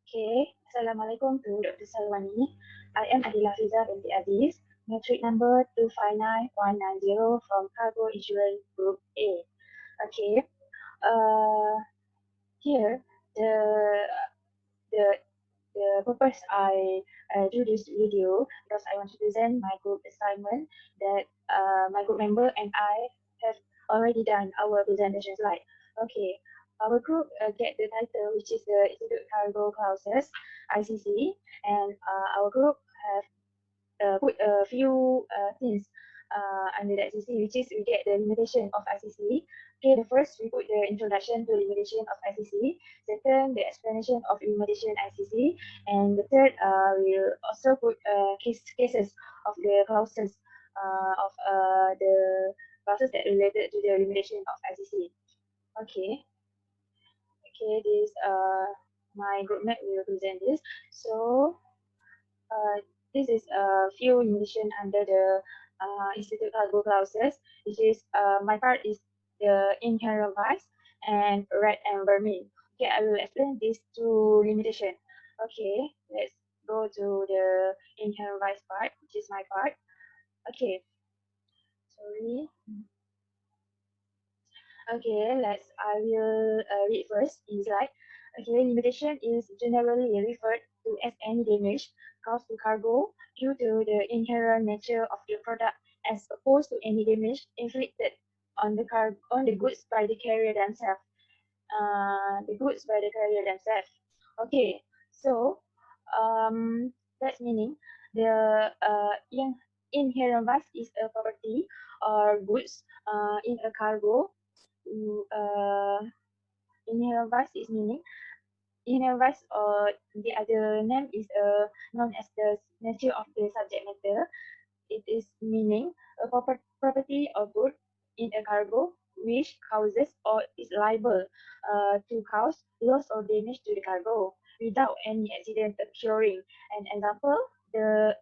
Okay, Assalamualaikum to Dr. Salwani. I am Adila Fiza binti Aziz, metric number 259,190 from Cargo Insurance Group A. Okay, uh, here the the the purpose I do this video because I want to present my group assignment that my group member and I have already done our presentation slide. Okay, our group get the title which is the Institute Cargo Clauses ICC, and our group have put a few things under the ICC, which is we get the limitation of ICC. Okay, the first we put the introduction to limitation of ICC. Second, the explanation of limitation ICC, and the third, we'll also put cases of the clauses of the clauses that related to the limitation of ICC. Okay, okay, this my group mate will present this. So this is a few limitation under the Institute Cargo clauses, which is my part is the inherent vice and red and vermin. Okay, I will explain these two limitation. Okay, let's go to the inherent vice part, which is my part. Okay, sorry. Okay, I will read first in slide. Okay, limitation is generally referred to as any damage caused to cargo due to the inherent nature of the product as opposed to any damage inflicted on on the goods by the carrier themselves. The goods by the carrier themselves. Okay, so that's meaning the inherent vice is a property or goods in a cargo. uh, Inherent vice is meaning inherent vice, or the other name is known as the nature of the subject matter. It is meaning a property or good in a cargo which causes or is liable to cause loss or damage to the cargo without any accident occurring. An example, the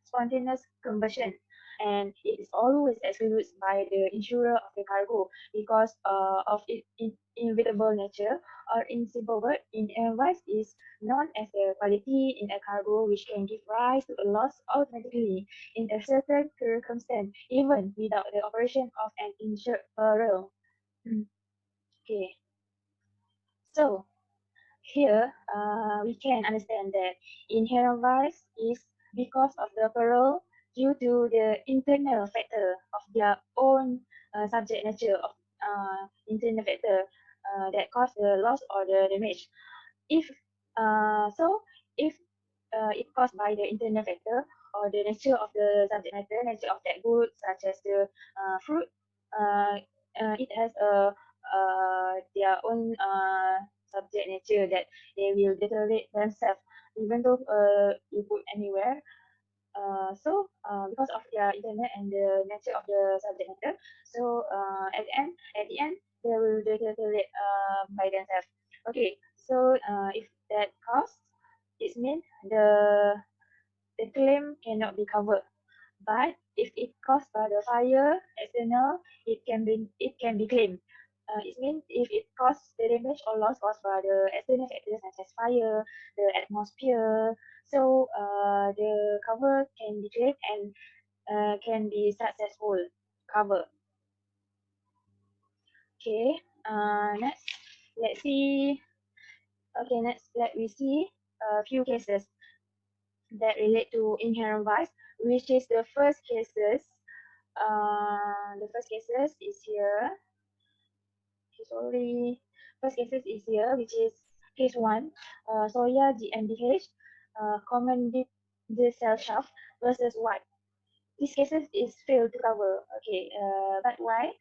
spontaneous combustion, and it is always excluded by the insurer of the cargo because of its inevitable nature, or in simple word, inherent is known as a quality in a cargo which can give rise to a loss automatically in a certain circumstance, even without the operation of an insured peril. Okay, so here we can understand that inherent vice is because of the peril due to the internal factor of their own subject nature of internal factor that cause the loss or the damage. If so, if it caused by the internal factor or the nature of the subject matter, nature of that good, such as the fruit, uh, it has a their own subject nature that they will deteriorate themselves, even though you put anywhere. Because of their internet and the nature of the subject matter, so at the end, they will deteriorate by themselves. Okay, so if that costs, it means the claim cannot be covered. But if it caused by the fire external, it can be claimed. It means if it caused the damage or loss caused by the external factors such as fire, the atmosphere, so the cover can be claimed and can be successful cover. Okay. Next, let's see. Okay, next let we see a few cases that relate to inherent vice, which is the first cases. The first cases is here. Okay, sorry. First cases is here, which is case one, soya GmbH, common the cell shaft versus white. These cases is failed to cover. Okay, but why?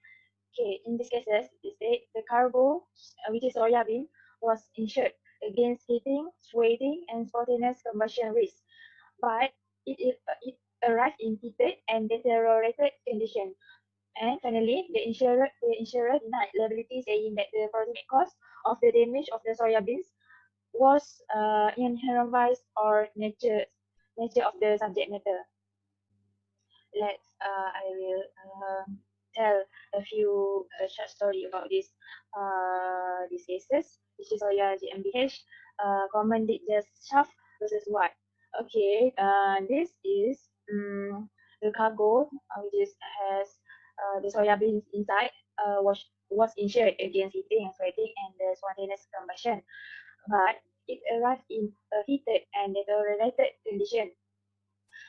Okay, in these cases, the cargo, which is soya bean, was insured against heating, sweating, and spontaneous combustion risk, but it arrived in heated and deteriorated condition. And finally, the insurer denied liability, saying that the proximate cause of the damage of the soya beans was inherent vice or nature of the subject matter. I will tell a few short story about these cases, which is soya GmbH. common did just shaft versus what? Okay, this is the cargo, which is has the soya beans inside, was insured against heating, sweating, and the spontaneous combustion, but it arrived in a heated and deteriorated condition.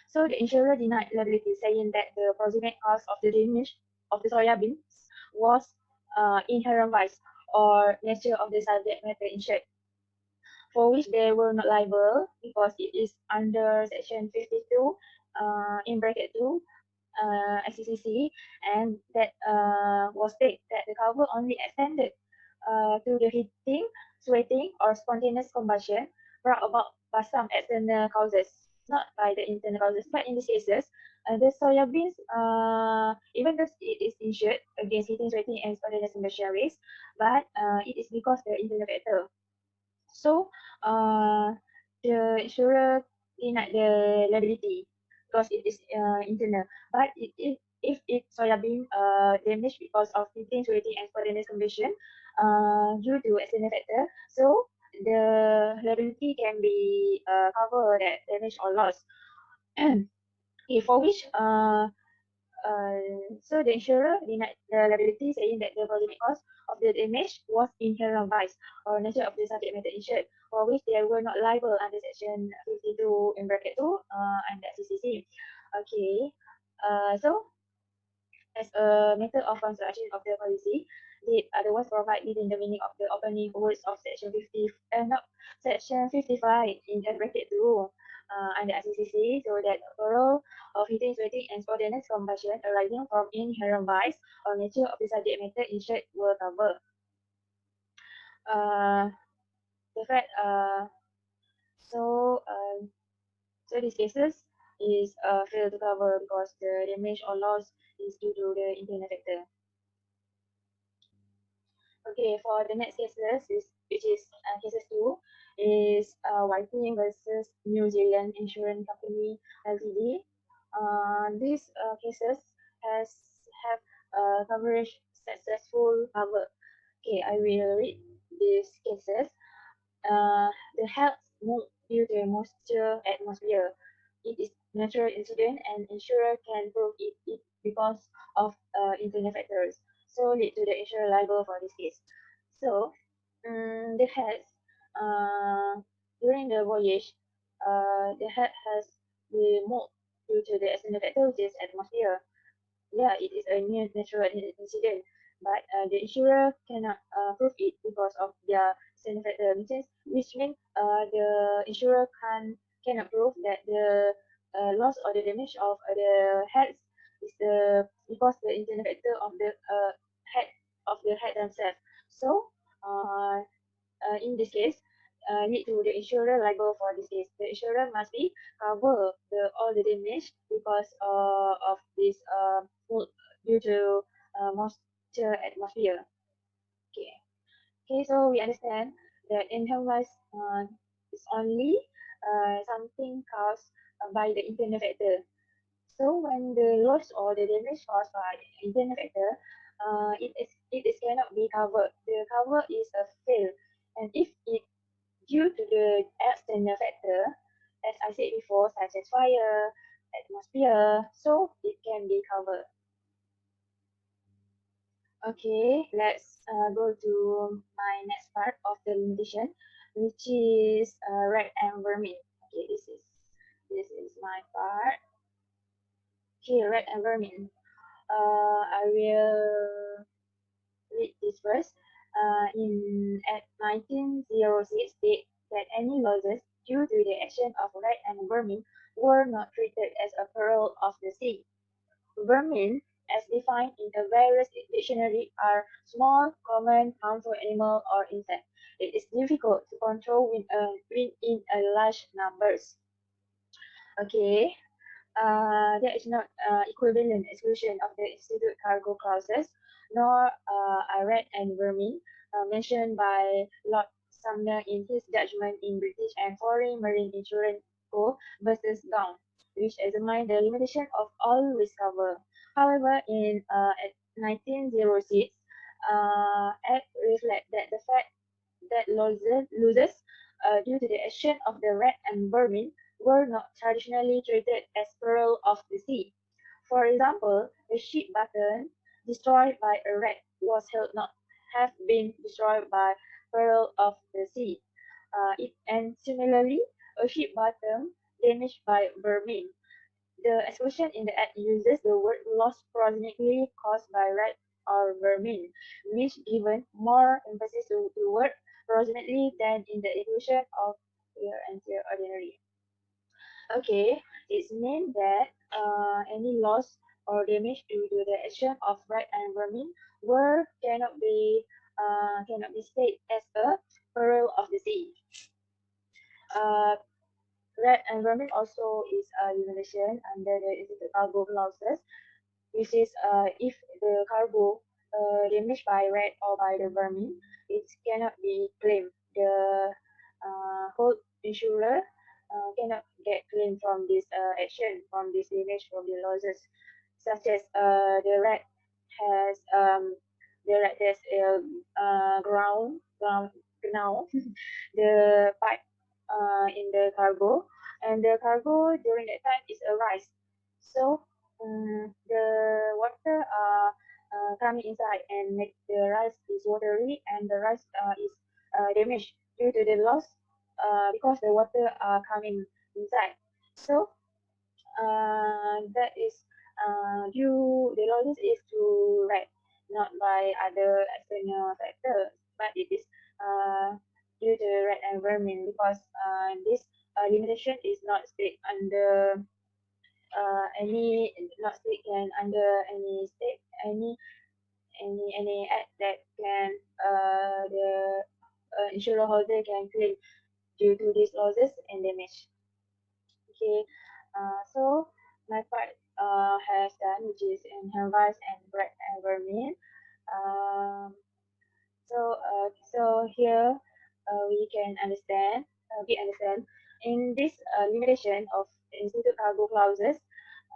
So the insurer denied liability, saying that the proximate cause of the damage of the soya beans was inherent vice or nature of the subject matter insured, for which they were not liable because it is under Section 52 in bracket 2 ICC, and that was stated that the cover only extended to the heating, sweating, or spontaneous combustion brought about by some external causes, not by the internal causes. But in these cases, the soya beans, even though it is insured against heating, sweating, and spontaneous combustion risk, but it is because the internal factor. So the insurer denied the liability because it is internal. But if it's soybean damage because of heating, sweating, and spontaneous combustion due to external factor, so the liability can be cover that damage or loss. Okay, for which so the insurer denied the liability, saying that the proximate cause of the damage was inherent vice or nature of the subject matter insured, for which they were not liable under Section 52 in bracket 2 under CCC. Okay, so as a method of construction of the policy, did otherwise provide within the meaning of the opening words of Section 50, not Section 55 in the bracket 2 under ICC, so that plural of heating, sweating, and spontaneous combustion arising from inherent vice or nature of the subject matter insured were covered. The fact, so so these cases is failed to cover because the damage or loss is due to the internal factor. Okay, for the next cases, which is cases 2, is Whiting versus New Zealand Insurance Company Ltd. These cases has have coverage successful cover. Okay, I will read these cases. The health moved due to moisture atmosphere. It is natural incident and insurer can prove it because of internal factors. So lead to the insurer liable for this case. So the head during the voyage, the head has been moved due to the external factor, which is atmosphere. Yeah, it is a near natural incident, but the insurer cannot prove it because of their external factor, which means the insurer cannot prove that the loss or the damage of the heads is the because the internal factor of the head themselves. So uh, in this case, need to the insurer liable for this case. The insurer must be cover the all the damage because of this due to moisture atmosphere. Okay. Okay, so we understand that inherent is only something caused by the internal factor. So when the loss or the damage caused by internal factor, it is cannot be covered. The cover is a fail, and if it due to the external factor, as I said before, such as fire, atmosphere, so it can be covered. Okay, let's go to my next part of the limitation, which is rat and vermin. Okay, this is my part. Okay, rat and vermin. I will read this first. In at 1906, state that any losses due to the action of rat and vermin were not treated as a peril of the sea. Vermin, as defined in the various dictionary, are small, common, harmful animal or insect. It is difficult to control when in a large numbers. Okay, there is not equivalent exclusion of the institute cargo clauses, nor Iraq and vermin mentioned by Lord Sumner in his judgment in British and Foreign Marine Insurance Co. versus Down, which examined the limitation of all risk cover. However, in at 1906, Act reflect that the fact that losses due to the action of the rat and vermin, were not traditionally treated as peril of the sea. For example, a ship button destroyed by a rat was held not have been destroyed by peril of the sea. And similarly, a ship bottom damaged by vermin. The expression in the ad uses the word loss prosaically caused by rat or vermin, which given more emphasis to the word prosaically than in the equation of here and here ordinary. Okay, it's meant that any loss or damage due to the action of rat and vermin were cannot be stated as a peril of the sea. Uh, Rat and vermin also is a limitation under the Institute Cargo clauses, which is if the cargo damaged by rat or by the vermin, it cannot be claimed. The whole insurer cannot get claim from this action, from this damage, from the losses, such as has the rat has ground the pipe in the cargo, and the cargo during that time is a rice. So the water coming inside and make the rice is watery, and the rice is damaged due to the loss because the water are coming inside. So that is due the losses is to rat, not by other external factors, but it is uh, due to rat and vermin because this limitation is not strict under any not strict and under any state any act that can the insurer holder can claim due to these losses and damage. Okay, so my part has done, which is in Helvise and Brett and Vermin. Um, so here we understand in this limitation of institute cargo clauses,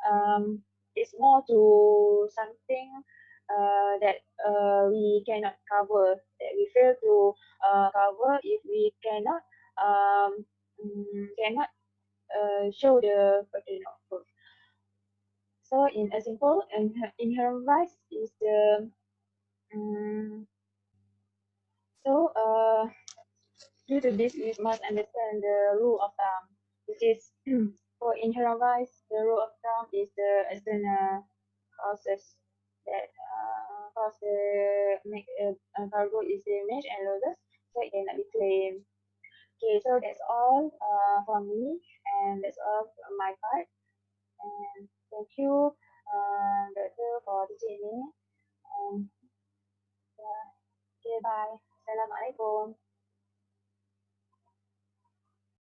um, it's more to something that we cannot cover, that we fail to cover if we cannot show the burden of proof. So in a simple and inherent rights is the um, so due to this we must understand the rule of thumb, which is for inherent rights the rule of thumb is the external causes that cause the make cargo is damaged and losses, so it cannot be claimed. Okay, so that's all from me, and that's all from my part. And thank you, Doctor, for teaching me. And yeah, okay, bye. Assalamualaikum.